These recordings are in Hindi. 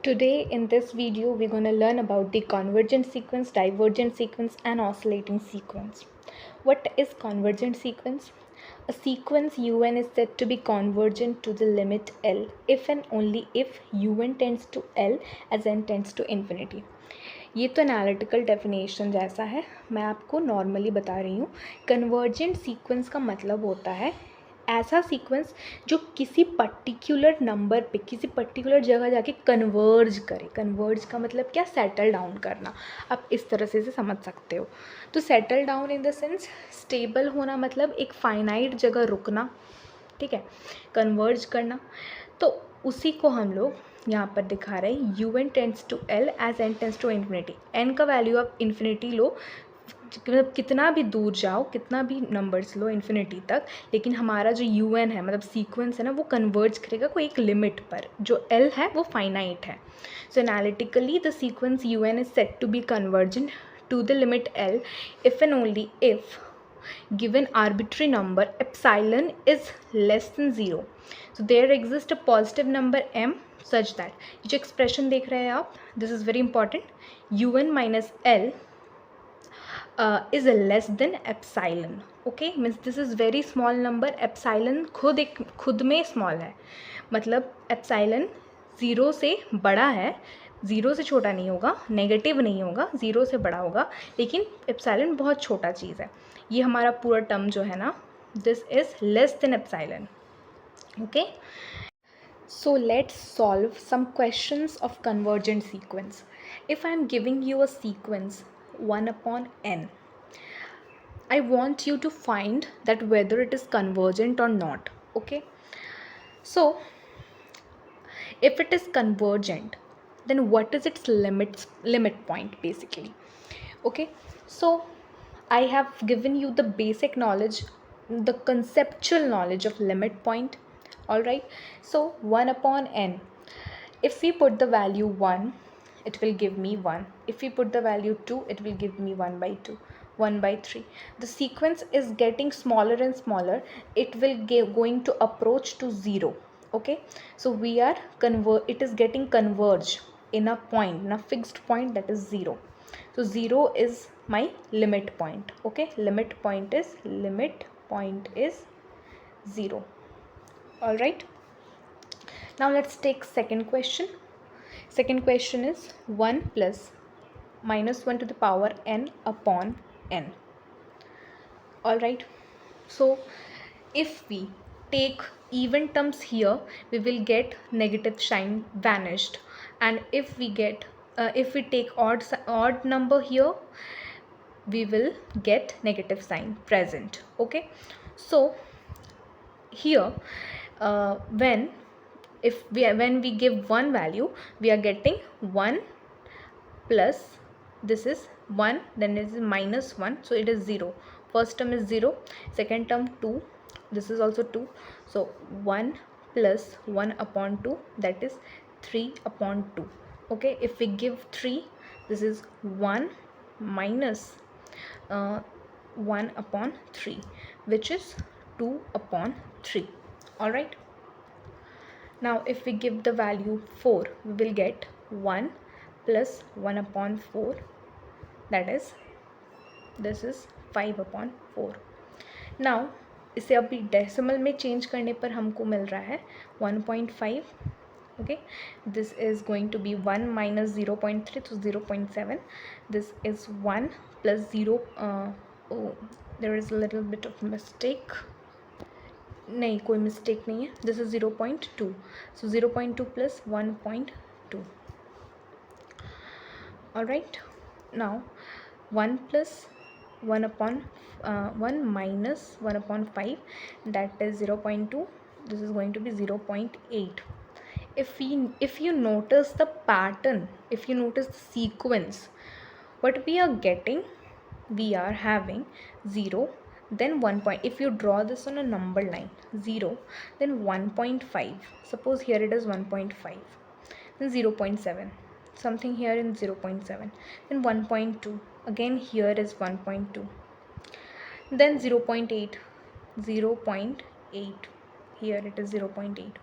Today in this video we're going to learn about the convergent sequence, divergent sequence and oscillating sequence. What is convergent sequence? A sequence un is said to be convergent to the limit L if and only if un tends to L as n tends to infinity. ये तो एनालिटिकल डेफिनेशन जैसा है, मैं आपको नॉर्मली बता रही हूँ. कन्वर्जेंट सीक्वेंस का मतलब होता है ऐसा सीक्वेंस जो किसी पर्टिकुलर नंबर पे किसी पर्टिकुलर जगह जाके कन्वर्ज करे. कन्वर्ज का मतलब क्या? सेटल डाउन करना. आप इस तरह से समझ सकते हो. तो settle down in the sense stable होना, मतलब एक फाइनाइट जगह रुकना. ठीक है, कन्वर्ज करना. तो उसी को हम लोग यहाँ पर दिखा रहे हैं. U n tends to l as n tends to infinity. N का वैल्यू आप इन्फिनिटी लो, मतलब कितना भी दूर जाओ, कितना भी नंबर्स लो इन्फिनिटी तक, लेकिन हमारा जो यू एन है, मतलब सीक्वेंस है ना, वो कन्वर्ज करेगा कोई एक लिमिट पर. जो एल है वो फाइनाइट है. So analytically the sequence u n is set to be convergent to the limit L if and only if given arbitrary number epsilon is less than 0. So there exists a positive number m such that ये जो expression देख रहे हैं आप, this is very important, un minus L is less than epsilon. Okay, means this is very small number. epsilon खुद में small है, मतलब epsilon 0 से बड़ा है, 0 से छोटा नहीं होगा, नेगेटिव नहीं होगा, 0 से बड़ा होगा, लेकिन एप्सिलॉन बहुत छोटा चीज़ है. ये हमारा पूरा टर्म जो है ना, this is less than epsilon. Okay, so let's solve some questions of convergent sequence. If I am giving you a sequence 1/n, I want you to find that whether it is convergent or not. Okay, so if it is convergent, then what is its limit point basically? Okay, so I have given you the basic knowledge, the conceptual knowledge of limit point. All right, so 1/n, if we put the value 1, it will give me 1. If we put the value 2, it will give me 1/2, 1/3. The sequence is getting smaller and smaller. It will going to approach to 0. Okay, so we are it is getting converged in a point, in a fixed point, that is 0. So 0 is my limit point. Okay, limit point is 0. All right, now let's take second question. Second question is 1 plus minus 1 to the power n upon n. All right, so if we take even terms here, we will get negative sign vanished, and if we get if we take odd number here, we will get negative sign present. Okay, so here when we give one value, we are getting 1 plus, this is 1, then it is minus 1, so it is 0. First term is 0, second term 2, this is also 2, so 1 plus 1/2, that is 3/2. Okay, if we give 3, this is 1 minus 1/3, which is 2/3. All right, now if we give the value 4, we will get 1 plus 1/4, that is, this is 5/4. now इसे अभी डेसिमल में चेंज करने पर हमको मिल रहा है 1.5. okay, this is going to be 1 minus 0.3, so 0.7. this is 1 plus 0, oh, there is a little bit of mistake. नहीं, कोई मिस्टेक नहीं है, this is 0.2, so 0.2 plus 1.2. all right, now 1 plus 1 minus 1/5, that is 0.2, this is going to be 0.8. if you notice the pattern, if you notice the sequence, what we are getting, we are having 0, then 1 point. If you draw this on a number line, 0, then 1.5, suppose here it is 1.5, then 0.7, something here in 0.7, then 1.2, again here is 1.2, then 0.8, 0.8, here it is 0.8.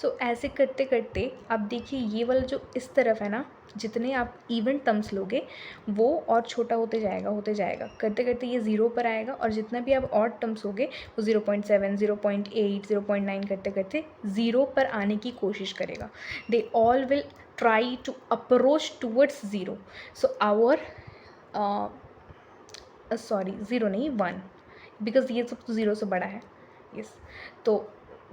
सो ऐसे करते करते अब देखिए ये वाला जो इस तरफ है ना, जितने आप इवन टर्म्स लोगे वो और छोटा होते जाएगा करते करते ये 0 पर आएगा, और जितना भी आप ऑड टर्म्स होगे वो 0.7, 0.8, 0.9 करते करते 0 पर आने की कोशिश करेगा. They all will try to approach towards 0. So our sorry 0 नहीं 1, because ये सब तो 0 से बड़ा है. Yes, तो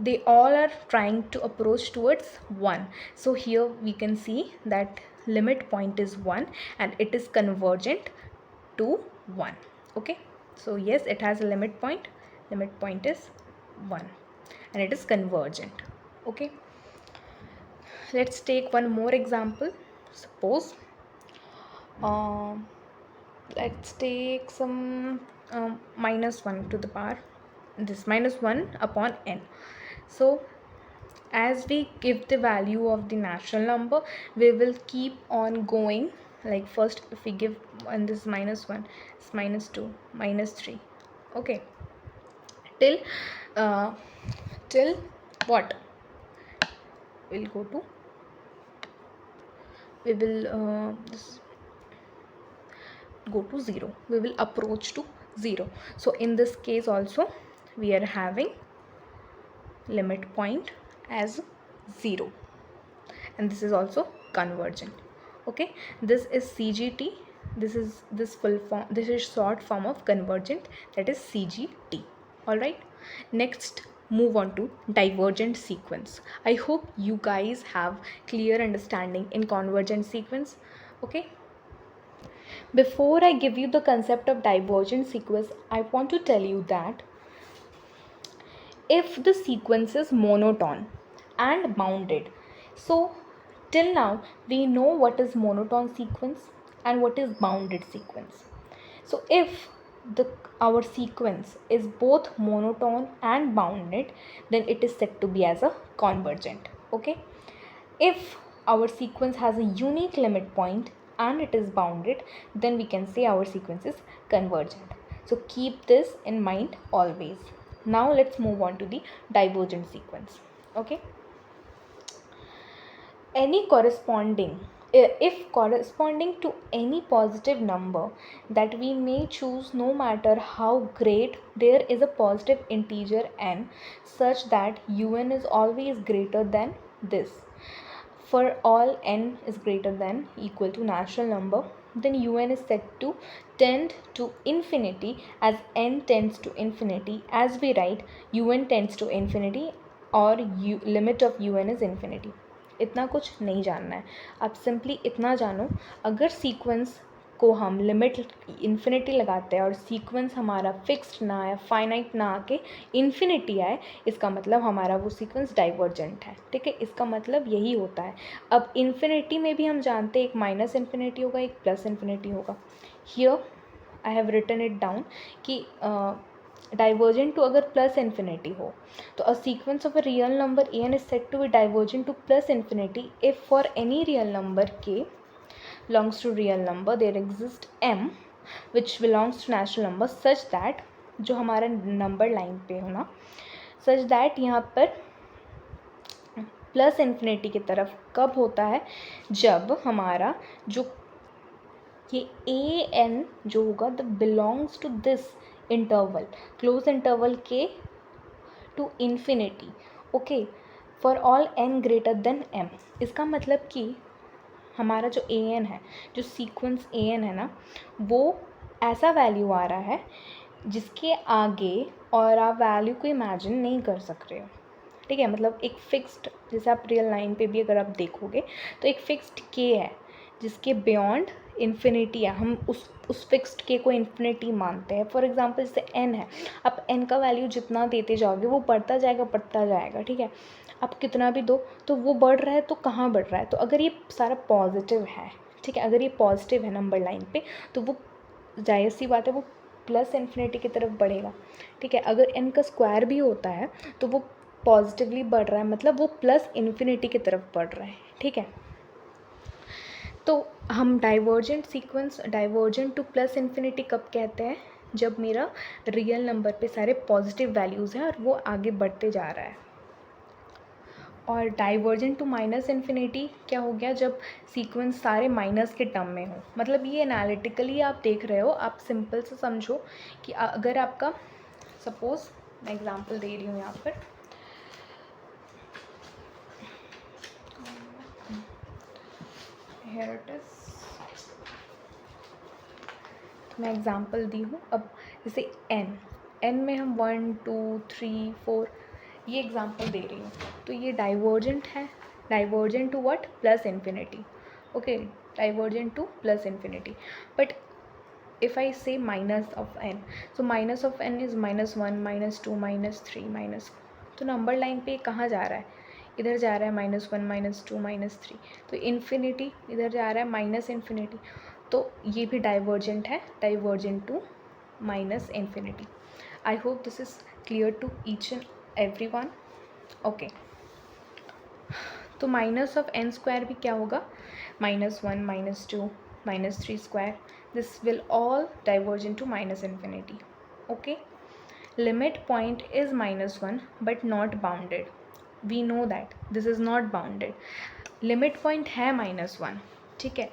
they all are trying to approach towards 1. So here we can see that limit point is 1 and it is convergent to 1. Okay, so yes, it has a limit point. Limit point is 1 and it is convergent. Okay, let's take one more example. Suppose let's take some -1 to the power, this -1 upon n. So as we give the value of the natural number, we will keep on going. Like first if we give, and this -1, it's -2, -3. Okay, till what? We'll go to, we will go to 0. We will approach to 0. So in this case also we are having limit point as 0, and this is also convergent. Okay, this is CGT. This is this full form, this is short form of convergent, that is CGT. All right, next move on to divergent sequence. I hope you guys have clear understanding in convergent sequence. Okay, before I give you the concept of divergent sequence, I want to tell you that if the sequence is monotone and bounded, so till now we know what is monotone sequence and what is bounded sequence. So if our sequence is both monotone and bounded, then it is said to be as a convergent. Okay, if our sequence has a unique limit point and it is bounded, then we can say our sequence is convergent. So keep this in mind always. Now let's move on to the divergent sequence. Okay, if corresponding to any positive number that we may choose, no matter how great, there is a positive integer n such that un is always greater than this. For all n is greater than equal to natural number, then un is said to tend to infinity. As n tends to infinity, as we write un tends to infinity, or limit of un is infinity. इतना कुछ नहीं जानना है, आप सिंपली इतना जानो, अगर सीक्वेंस को हम लिमिट इन्फिनिटी लगाते हैं और सीक्वेंस हमारा फिक्स्ड ना आए, फाइनाइट ना आके इन्फिनिटी आए, इसका मतलब हमारा वो सीक्वेंस डाइवर्जेंट है. ठीक है, इसका मतलब यही होता है. अब इन्फिनिटी में भी हम जानते हैं एक माइनस इन्फिनिटी होगा, एक प्लस इन्फिनिटी होगा. Here I have written it down कि divergent to अगर plus infinity हो, तो a sequence of a real number an is said to be divergent to plus infinity if for any real number k belongs to real number there exists m which belongs to natural number such that, जो हमारा नंबर लाइन पे हो ना, such that यहाँ पर प्लस इन्फिनिटी की तरफ कब होता है, जब हमारा जो ये ए एन जो होगा the belongs to this interval, close interval के to infinity. Okay, for all n greater than m. इसका मतलब कि हमारा जो ए एन है, जो सीक्वेंस ए एन है ना, वो ऐसा वैल्यू आ रहा है जिसके आगे और आप वैल्यू को इमेजिन नहीं कर सक रहे हो. ठीक है, मतलब एक फिक्स्ड, जैसे आप रियल लाइन पे भी अगर आप देखोगे तो एक फिक्स्ड के है जिसके बियॉन्ड इन्फिनिटी है. हम उस फिक्स्ड के को इन्फिनिटी मानते हैं. फॉर एग्जांपल जैसे एन है, आप एन का वैल्यू जितना देते जाओगे वो बढ़ता जाएगा. ठीक है, आप कितना भी दो तो वो बढ़ रहा है, तो कहाँ बढ़ रहा है, तो अगर ये सारा पॉजिटिव है, ठीक है, अगर ये पॉजिटिव है नंबर लाइन पे, तो वो जाहिर सी बात है वो प्लस इन्फिनिटी की तरफ बढ़ेगा. ठीक है, अगर एन का स्क्वायर भी होता है तो वो पॉजिटिवली बढ़ रहा है, मतलब वो प्लस इन्फिनिटी की तरफ बढ़ रहा है. ठीक है, तो हम divergent sequence, divergent to plus infinity कब कहते हैं, जब मेरा रियल नंबर पे सारे पॉजिटिव वैल्यूज़ हैं और वो आगे बढ़ते जा रहा है. और डाइवर्जेंट टू माइनस इन्फिनिटी क्या हो गया, जब सीक्वेंस सारे माइनस के टर्म में हो। मतलब ये एनालिटिकली आप देख रहे हो, आप सिंपल से समझो कि अगर आपका सपोज, मैं एग्जांपल दे रही हूँ यहाँ पर, हियर इट इज, तो मैं एग्जांपल दी हूँ। अब जैसे एन में हम 1 2 3 4 ये एग्जांपल दे रही हूँ, तो ये डाइवर्जेंट है, divergent to what, plus infinity. Okay, divergent to plus infinity. But if I say minus of n, so minus of n is -1 -2 -3 minus, तो नंबर लाइन पे कहाँ जा रहा है, इधर जा रहा है -1 -2 -3, तो इन्फिनिटी इधर जा रहा है माइनस इन्फिनिटी, तो ये भी डाइवर्जेंट है, divergent to minus infinity. I hope this is clear to each and every one. Okay, तो माइनस ऑफ n स्क्वायर भी क्या होगा, -1 -2 -3 square, this will all divergent to minus infinity. Okay, limit point is -1 but not bounded. We know that this is not bounded. Limit point है -1, ठीक है,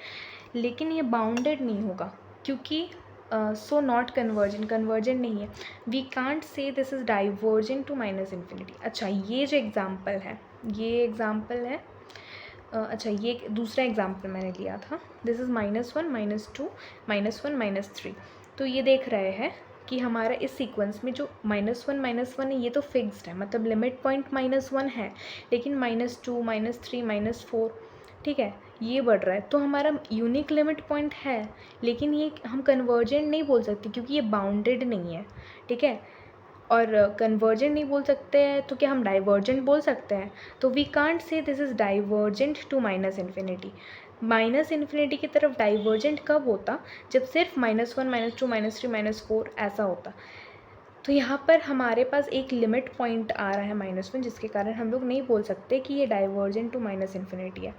लेकिन ये बाउंडेड नहीं होगा क्योंकि सो नॉट कन्वर्जेंट, कन्वर्जेंट नहीं है। We can't say this is divergent to minus infinity. अच्छा, ये जो एग्जाम्पल है, ये एग्जाम्पल है, अच्छा ये दूसरा एग्जाम्पल मैंने लिया था, दिस इज़ -1 -2 -1 -3, तो ये देख रहे हैं कि हमारा इस सीक्वेंस में जो -1 -1 है ये तो फिक्स्ड है, मतलब लिमिट पॉइंट -1 है, लेकिन -2 -3 -4, ठीक है, ये बढ़ रहा है, तो हमारा यूनिक लिमिट पॉइंट है, लेकिन ये हम कन्वर्जेंट नहीं बोल सकते क्योंकि ये बाउंडेड नहीं है, ठीक है। और कन्वर्जेंट नहीं बोल सकते हैं तो क्या हम डाइवर्जेंट बोल सकते हैं, तो we can't say this is divergent to minus infinity. Minus infinity की तरफ डाइवर्जेंट कब होता, जब सिर्फ -1 -2 -3 -4 ऐसा होता। तो यहाँ पर हमारे पास एक लिमिट पॉइंट आ रहा है -1, जिसके कारण हम लोग नहीं बोल सकते कि ये डाइवर्जेंट टू माइनस इन्फिनिटी है,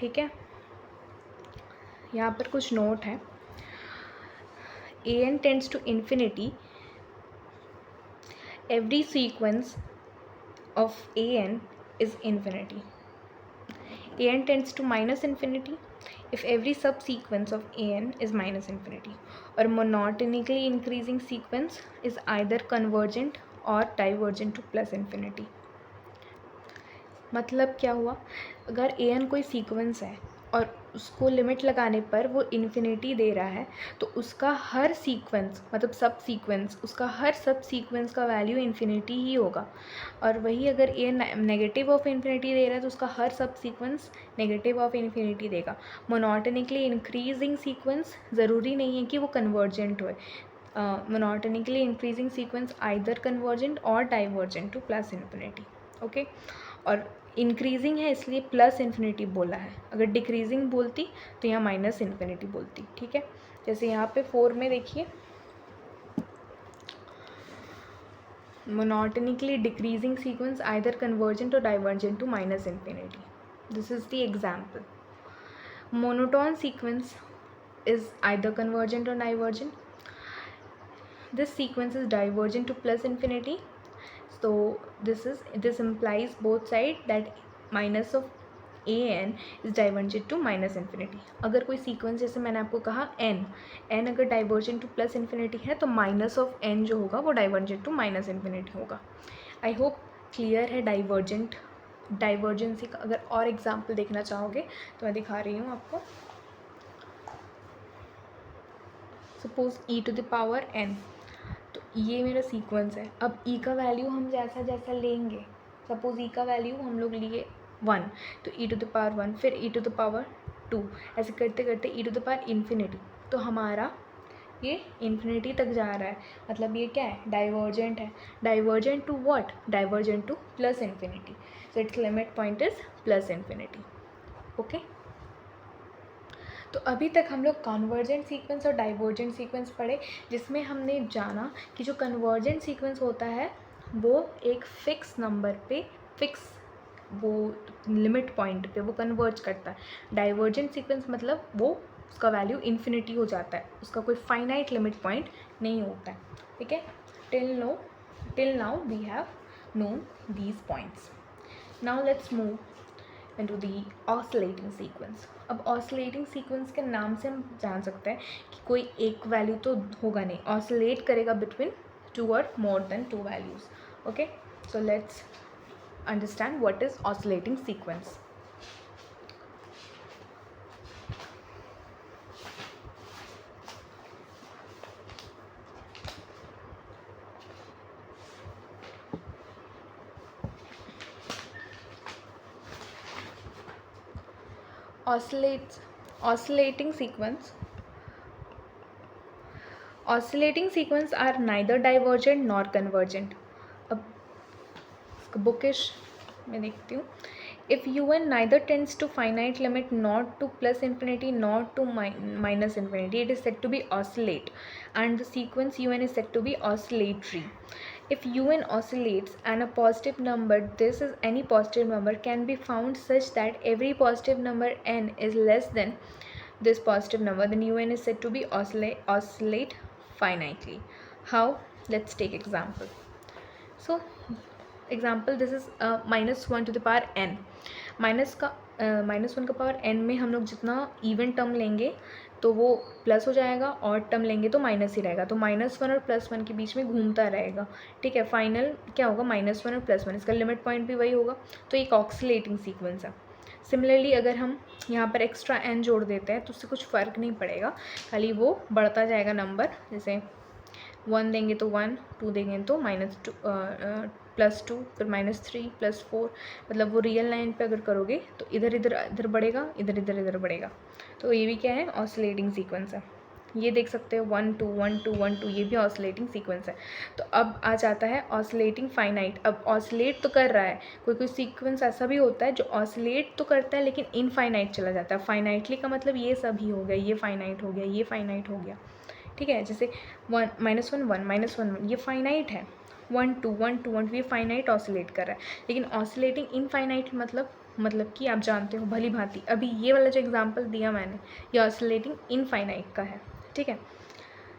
ठीक है। यहाँ पर कुछ नोट है, an tends to infinity, every sequence of an is infinity. An tends to minus infinity if every subsequence of an is minus infinity, or monotonically increasing sequence is either convergent or divergent to plus infinity. मतलब क्या हुआ, अगर an कोई सीक्वेंस है और उसको लिमिट लगाने पर वो इन्फिनिटी दे रहा है, तो उसका हर सीक्वेंस, मतलब सब सीक्वेंस, उसका हर सब सीक्वेंस का वैल्यू इन्फिनिटी ही होगा। और वही अगर ए नेगेटिव ऑफ इन्फिनिटी दे रहा है तो उसका हर subsequence negative of infinity देगा। मोनोटोनिकली इंक्रीजिंग सीक्वेंस ज़रूरी नहीं है कि वो कन्वर्जेंट होए, monotonically increasing sequence either convergent और divergent to plus infinity. Okay, और इंक्रीजिंग है इसलिए प्लस इन्फिनिटी बोला है, अगर डिक्रीजिंग बोलती तो यहाँ माइनस इन्फिनिटी बोलती, ठीक है। जैसे यहाँ पे 4 में देखिए, monotonically decreasing sequence either convergent और divergent to minus infinity, this is the example. Monotone sequence is either convergent और divergent, this sequence is divergent to plus infinity, so this implies both side that minus of an is divergent to minus infinity। अगर कोई सीक्वेंस, जैसे मैंने आपको कहा n अगर डाइवर्जेंट टू प्लस इन्फिनिटी है तो माइनस ऑफ n जो होगा वो डाइवर्जेंट टू माइनस इन्फिनिटी होगा। आई होप क्लियर है डाइवर्जेंसी का। अगर और एग्जाम्पल देखना चाहोगे तो मैं दिखा रही हूँ आपको। Suppose e to the power n, तो ये मेरा सीक्वेंस है। अब e का वैल्यू हम जैसा जैसा लेंगे, सपोज e का वैल्यू हम लोग लिए 1, तो e टू द पावर 1, फिर e टू द पावर 2, ऐसे करते करते e to the power infinity, तो हमारा ये इन्फिनिटी तक जा रहा है, मतलब ये क्या है, डाइवर्जेंट है। Divergent to what, divergent to plus infinity, so its limit point is plus infinity. Okay, तो अभी तक हम लोग कन्वर्जेंट सीक्वेंस और डाइवर्जेंट सीक्वेंस पढ़े, जिसमें हमने जाना कि जो कन्वर्जेंट सीक्वेंस होता है वो एक फिक्स नंबर पे, फिक्स वो लिमिट पॉइंट पे वो कन्वर्ज करता है। डाइवर्जेंट सीक्वेंस मतलब वो उसका वैल्यू इन्फिनिटी हो जाता है, उसका कोई फाइनाइट लिमिट पॉइंट नहीं होता है, ठीक है। Till now we have known these points. Now let's move into the oscillating sequence. अब oscillating sequence के नाम से हम जान सकते हैं कि कोई एक वैल्यू तो होगा नहीं, oscillate करेगा between two or more than two values. Okay, so let's understand what is oscillating sequence. Oscillating sequence are neither divergent nor convergent. अब बुकिश मैं देखती हूँ. If un neither tends to finite limit not to plus infinity not to minus infinity, it is said to be oscillate, and the sequence un is said to be oscillatory. If un oscillates and a positive number, this is any positive number, can be found such that every positive number n is less than this positive number, then un is said to be oscillate finitely. How? Let's take example. So example this is -1 to the power n. -1 का पावर n में हम लोग जितना इवन टर्म लेंगे तो वो प्लस हो जाएगा, और टर्म लेंगे तो माइनस ही रहेगा, तो -1 और +1 के बीच में घूमता रहेगा. ठीक है, फाइनल क्या होगा, -1 और +1, इसका लिमिट पॉइंट भी वही होगा. तो एक ऑक्सीलेटिंग सीक्वेंस है. सिमिलरली अगर हम यहाँ पर एक्स्ट्रा n जोड़ देते हैं तो उससे कुछ फ़र्क नहीं पड़ेगा, खाली वो बढ़ता जाएगा नंबर. जैसे 1 देंगे तो 1, 2 देंगे तो -2 +2, फिर -3 +4, मतलब वो रियल लाइन पे अगर करोगे तो इधर इधर इधर बढ़ेगा, इधर इधर इधर बढ़ेगा. तो ये भी क्या है, ऑसिलेटिंग सीक्वेंस है. ये देख सकते हो 1 2 1 2 1 2, ये भी ऑसिलेटिंग सीक्वेंस है. तो अब आ जाता है ऑसिलेटिंग फाइनाइट. अब ऑसिलेट तो कर रहा है, कोई कोई सीक्वेंस ऐसा भी होता है जो ऑसिलेट तो करता है लेकिन इनफाइनाइट चला जाता है. फाइनाइटली का मतलब ये सभी हो गया, ये फाइनाइट हो गया, ये फाइनाइट हो गया. ठीक है, जैसे 1 -1 1 -1 1, ये फाइनाइट है. 1 2 1 2 1 2, ये फाइनाइट ऑसिलेट कर रहा है. लेकिन ऑसिलेटिंग इनफाइनाइट मतलब कि आप जानते हो भली भांति, अभी ये वाला जो एग्जांपल दिया मैंने, ये ऑसिलेटिंग इनफाइनाइट का है. ठीक है,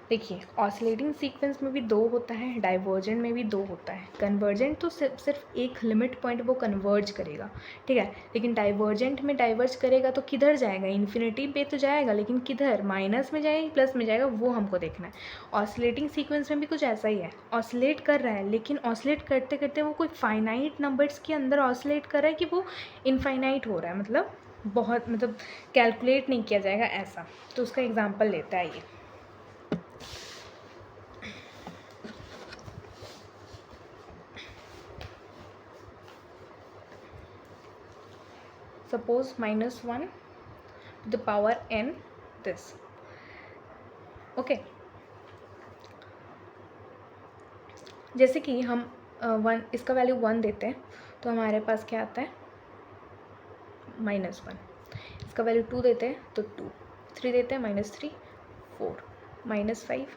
देखिए ऑसिलेटिंग सीक्वेंस में भी दो होता है, डाइवर्जेंट में भी दो होता है. कन्वर्जेंट तो सिर्फ एक लिमिट पॉइंट वो कन्वर्ज करेगा. ठीक है, लेकिन डाइवर्जेंट में डाइवर्ज करेगा तो किधर जाएगा, इन्फिनिटी पे तो जाएगा, लेकिन किधर, माइनस में जाएगा प्लस में जाएगा, वो हमको देखना है. ऑसिलेटिंग सीक्वेंस में भी कुछ ऐसा ही है, ऑसिलेट कर रहा है, लेकिन ऑसिलेट करते करते वो कोई फाइनाइट नंबर्स के अंदर ऑसिलेट कर रहा है कि वो इनफाइनाइट हो रहा है, मतलब कैलकुलेट नहीं किया जाएगा ऐसा. तो उसका एग्जाम्पल लेता है ये. Suppose -1 to the power n this. Okay, जैसे कि हम 1 इसका वैल्यू 1 देते हैं तो हमारे पास क्या आता है, -1. इसका वैल्यू 2 देते हैं तो 2, 3 देते हैं -3 4, -5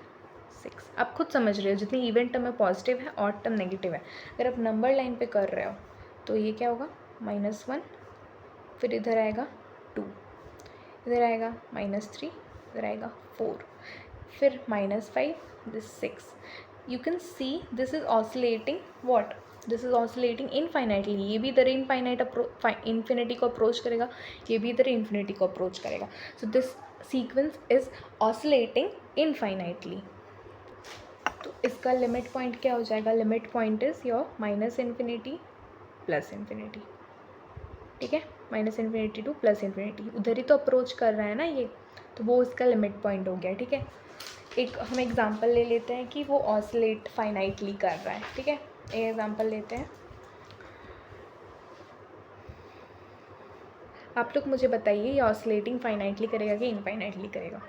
6. आप खुद समझ रहे हो, जितनी इवेंट टर्म में पॉजिटिव है और टर्म नेगेटिव है. अगर आप नंबर लाइन पे कर रहे हो तो ये क्या होगा, -1, फिर इधर आएगा 2, इधर आएगा -3, इधर आएगा 4, फिर -5, this 6. You can see this is oscillating what, this is oscillating infinitely. ये भी इधर इन्फिनिटी को अप्रोच करेगा, ये भी इधर इन्फिनिटी को अप्रोच करेगा. So this sequence is oscillating infinitely. तो इसका लिमिट पॉइंट क्या हो जाएगा, limit point is your -infinity +infinity. ठीक है, -इन्फिनिटी टू +इन्फिनिटी, उधर ही तो अप्रोच कर रहा है ना ये, तो वो इसका लिमिट पॉइंट हो गया. ठीक है, एक हम एग्जांपल ले लेते हैं कि वो ऑसिलेट फाइनाइटली कर रहा है. ठीक है, एक एग्जांपल लेते हैं. आप लोग मुझे बताइए ये ऑसिलेटिंग फाइनाइटली करेगा कि इनफाइनाइटली करेगा.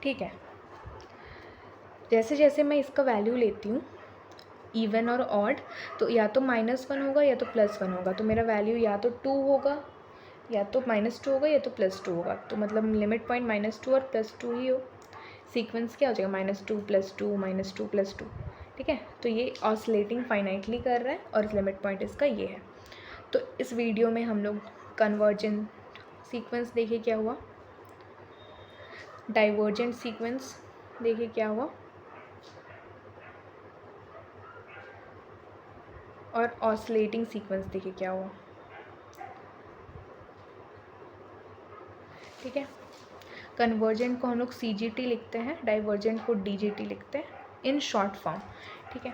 ठीक है, जैसे जैसे मैं इसका वैल्यू लेती हूँ इवन और ऑड, तो या तो -1 होगा या तो +1 होगा. तो मेरा वैल्यू या तो 2 होगा, या तो -2 होगा, या तो +2 होगा. तो मतलब लिमिट पॉइंट -2 और +2 ही हो. सीक्वेंस क्या हो जाएगा, -2 +2 -2 +2. ठीक है, तो ये ऑसिलेटिंग फाइनाइटली कर रहा है और लिमिट पॉइंट इसका ये है. तो इस वीडियो में हम लोग कन्वर्जेंट सीक्वेंस देखे क्या हुआ, डाइवर्जेंट सीक्वेंस देखे क्या हुआ, और ऑसिलेटिंग सीक्वेंस देखिए क्या हुआ, ठीक है। कन्वर्जेंट को हम लोग CGT लिखते हैं, डाइवर्जेंट को DGT लिखते हैं इन शॉर्ट फॉर्म, ठीक है।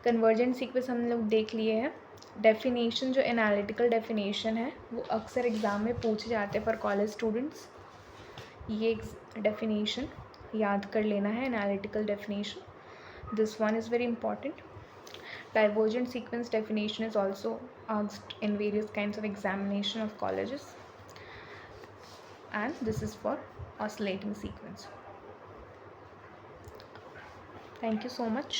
कन्वर्जेंट सीक्वेंस हम लोग देख लिए हैं। डेफिनेशन जो एनालिटिकल डेफिनेशन है वो अक्सर एग्ज़ाम में पूछे जाते हैं फॉर कॉलेज स्टूडेंट्स। ये डेफिनेशन याद कर लेना है, analytical definition, this one is very important. Divergent sequence definition is also asked in various kinds of examination of colleges, and this is for oscillating sequence. Thank you so much.